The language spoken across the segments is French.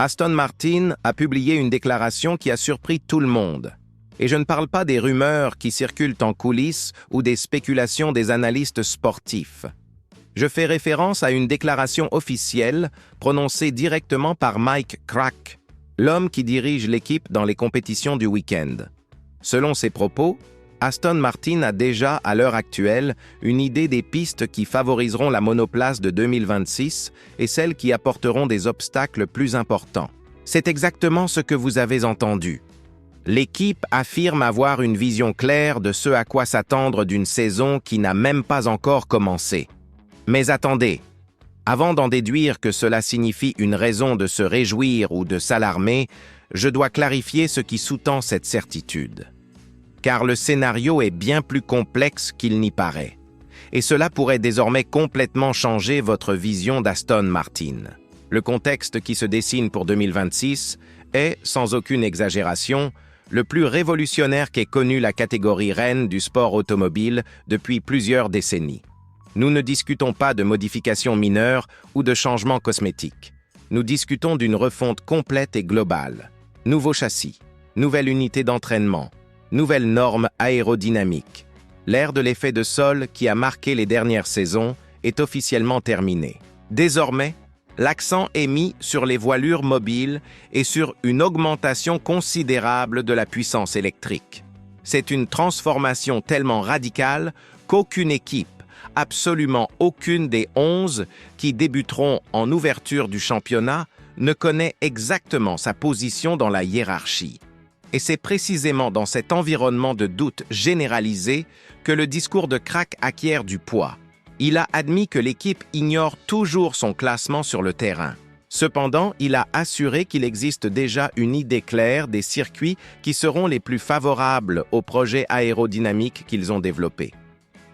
Aston Martin a publié une déclaration qui a surpris tout le monde. Et je ne parle pas des rumeurs qui circulent en coulisses ou des spéculations des analystes sportifs. Je fais référence à une déclaration officielle prononcée directement par Mike Krack, l'homme qui dirige l'équipe dans les compétitions du week-end. Selon ses propos, Aston Martin a déjà, à l'heure actuelle, une idée des pistes qui favoriseront la monoplace de 2026 et celles qui apporteront des obstacles plus importants. C'est exactement ce que vous avez entendu. L'équipe affirme avoir une vision claire de ce à quoi s'attendre d'une saison qui n'a même pas encore commencé. Mais attendez, avant d'en déduire que cela signifie une raison de se réjouir ou de s'alarmer, je dois clarifier ce qui sous-tend cette certitude. Car le scénario est bien plus complexe qu'il n'y paraît. Et cela pourrait désormais complètement changer votre vision d'Aston Martin. Le contexte qui se dessine pour 2026 est, sans aucune exagération, le plus révolutionnaire qu'ait connu la catégorie reine du sport automobile depuis plusieurs décennies. Nous ne discutons pas de modifications mineures ou de changements cosmétiques. Nous discutons d'une refonte complète et globale. Nouveau châssis, nouvelle unité d'entraînement, nouvelles normes aérodynamiques. L'ère de l'effet de sol qui a marqué les dernières saisons est officiellement terminée. Désormais, l'accent est mis sur les voilures mobiles et sur une augmentation considérable de la puissance électrique. C'est une transformation tellement radicale qu'aucune équipe, absolument aucune des 11 qui débuteront en ouverture du championnat, ne connaît exactement sa position dans la hiérarchie. Et c'est précisément dans cet environnement de doute généralisé que le discours de Krack acquiert du poids. Il a admis que l'équipe ignore toujours son classement sur le terrain. Cependant, il a assuré qu'il existe déjà une idée claire des circuits qui seront les plus favorables aux projets aérodynamiques qu'ils ont développés.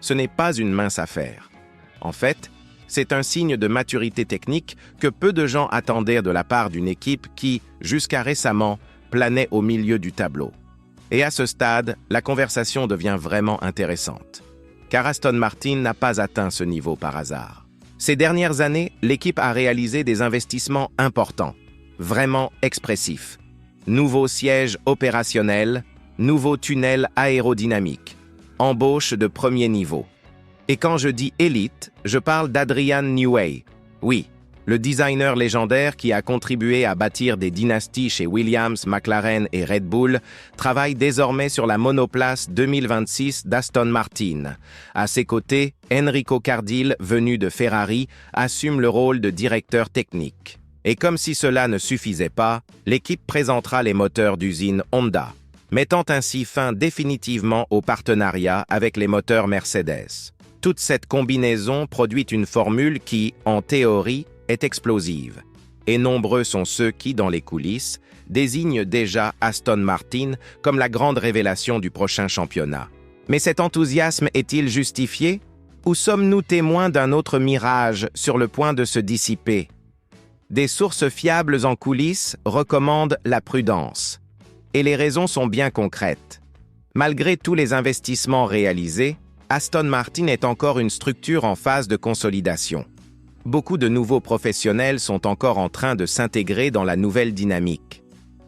Ce n'est pas une mince affaire. En fait, c'est un signe de maturité technique que peu de gens attendaient de la part d'une équipe qui, jusqu'à récemment, planait au milieu du tableau. Et à ce stade, la conversation devient vraiment intéressante. Car Aston Martin n'a pas atteint ce niveau par hasard. Ces dernières années, l'équipe a réalisé des investissements importants, vraiment expressifs. Nouveaux sièges opérationnels, nouveaux tunnels aérodynamiques, embauche de premier niveau. Et quand je dis élite, je parle d'Adrian Newey. Oui, le designer légendaire qui a contribué à bâtir des dynasties chez Williams, McLaren et Red Bull, travaille désormais sur la monoplace 2026 d'Aston Martin. À ses côtés, Enrico Cardile, venu de Ferrari, assume le rôle de directeur technique. Et comme si cela ne suffisait pas, l'équipe présentera les moteurs d'usine Honda, mettant ainsi fin définitivement au partenariat avec les moteurs Mercedes. Toute cette combinaison produit une formule qui, en théorie, est explosive. Et nombreux sont ceux qui, dans les coulisses, désignent déjà Aston Martin comme la grande révélation du prochain championnat. Mais cet enthousiasme est-il justifié? Ou sommes-nous témoins d'un autre mirage sur le point de se dissiper? Des sources fiables en coulisses recommandent la prudence. Et les raisons sont bien concrètes. Malgré tous les investissements réalisés, Aston Martin est encore une structure en phase de consolidation. Beaucoup de nouveaux professionnels sont encore en train de s'intégrer dans la nouvelle dynamique.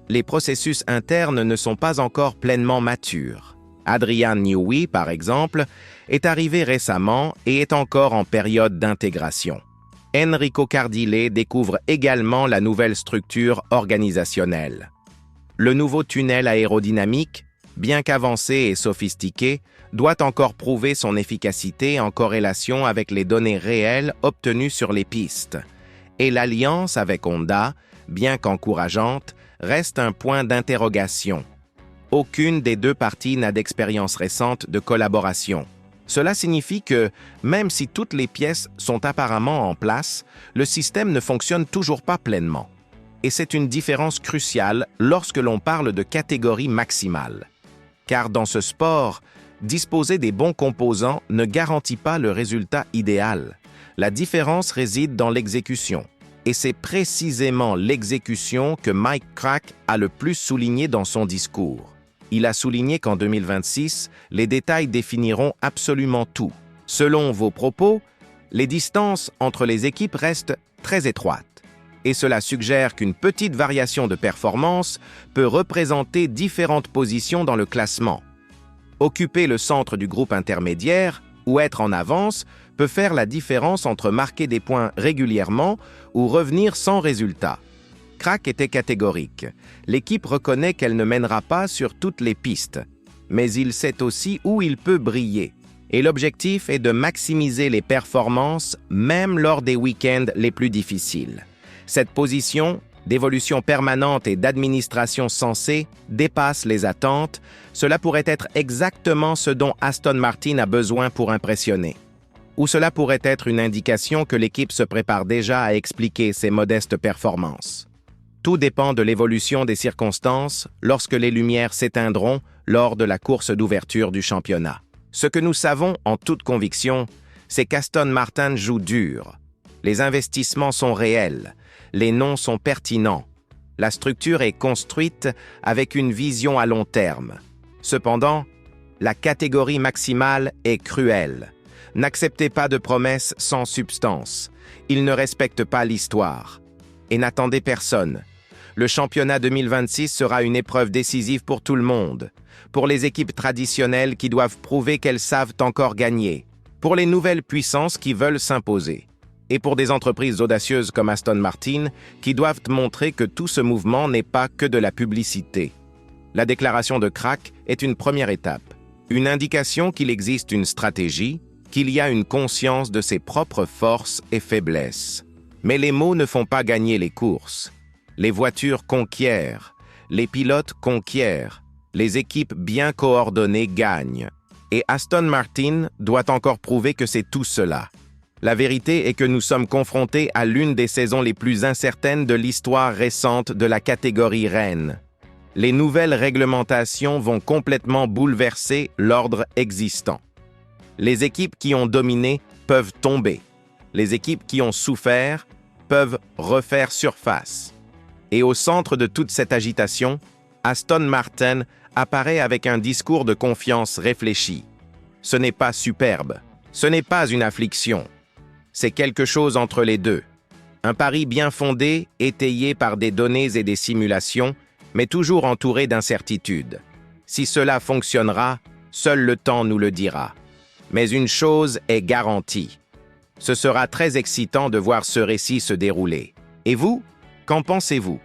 Les processus internes ne sont pas encore pleinement matures. Adrian Newey, par exemple, est arrivé récemment et est encore en période d'intégration. Enrico Cardile découvre également la nouvelle structure organisationnelle. Le nouveau tunnel aérodynamique, bien qu'avancé et sophistiqué, doit encore prouver son efficacité en corrélation avec les données réelles obtenues sur les pistes. Et l'alliance avec Honda, bien qu'encourageante, reste un point d'interrogation. Aucune des deux parties n'a d'expérience récente de collaboration. Cela signifie que, même si toutes les pièces sont apparemment en place, le système ne fonctionne toujours pas pleinement. Et c'est une différence cruciale lorsque l'on parle de catégorie maximale. Car dans ce sport, disposer des bons composants ne garantit pas le résultat idéal. La différence réside dans l'exécution. Et c'est précisément l'exécution que Mike Krack a le plus souligné dans son discours. Il a souligné qu'en 2026, les détails définiront absolument tout. Selon vos propos, les distances entre les équipes restent très étroites. et cela suggère qu'une petite variation de performance peut représenter différentes positions dans le classement. Occuper le centre du groupe intermédiaire ou être en avance peut faire la différence entre marquer des points régulièrement ou revenir sans résultat. Crack était catégorique. L'équipe reconnaît qu'elle ne mènera pas sur toutes les pistes, mais il sait aussi où il peut briller. Et l'objectif est de maximiser les performances même lors des week-ends les plus difficiles. Cette position d'évolution permanente et d'administration sensée dépasse les attentes. Cela pourrait être exactement ce dont Aston Martin a besoin pour impressionner. Ou cela pourrait être une indication que l'équipe se prépare déjà à expliquer ses modestes performances. Tout dépend de l'évolution des circonstances lorsque les lumières s'éteindront lors de la course d'ouverture du championnat. Ce que nous savons en toute conviction, c'est qu'Aston Martin joue dur. Les investissements sont réels, les noms sont pertinents. La structure est construite avec une vision à long terme. Cependant, la catégorie maximale est cruelle. N'acceptez pas de promesses sans substance. Ils ne respectent pas l'histoire. Et n'attendez personne. Le championnat 2026 sera une épreuve décisive pour tout le monde. Pour les équipes traditionnelles qui doivent prouver qu'elles savent encore gagner. Pour les nouvelles puissances qui veulent s'imposer. Et pour des entreprises audacieuses comme Aston Martin qui doivent montrer que tout ce mouvement n'est pas que de la publicité. La déclaration de Crack est une première étape. Une indication qu'il existe une stratégie, qu'il y a une conscience de ses propres forces et faiblesses. Mais les mots ne font pas gagner les courses. Les voitures conquièrent, les pilotes conquièrent, les équipes bien coordonnées gagnent. Et Aston Martin doit encore prouver que c'est tout cela. La vérité est que nous sommes confrontés à l'une des saisons les plus incertaines de l'histoire récente de la catégorie reine. Les nouvelles réglementations vont complètement bouleverser l'ordre existant. Les équipes qui ont dominé peuvent tomber. Les équipes qui ont souffert peuvent refaire surface. Et au centre de toute cette agitation, Aston Martin apparaît avec un discours de confiance réfléchi. Ce n'est pas superbe, ce n'est pas une affliction. C'est quelque chose entre les deux. Un pari bien fondé, étayé par des données et des simulations, mais toujours entouré d'incertitudes. Si cela fonctionnera, seul le temps nous le dira. Mais une chose est garantie. Ce sera très excitant de voir ce récit se dérouler. Et vous, qu'en pensez-vous?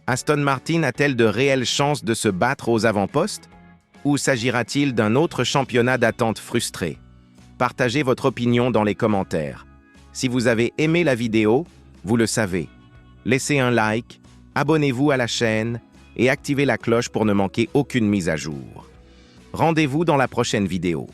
Aston Martin a-t-elle de réelles chances de se battre aux avant-postes? Ou s'agira-t-il d'un autre championnat d'attente frustré? Partagez votre opinion dans les commentaires. Si vous avez aimé la vidéo, vous le savez. Laissez un like, abonnez-vous à la chaîne et activez la cloche pour ne manquer aucune mise à jour. Rendez-vous dans la prochaine vidéo.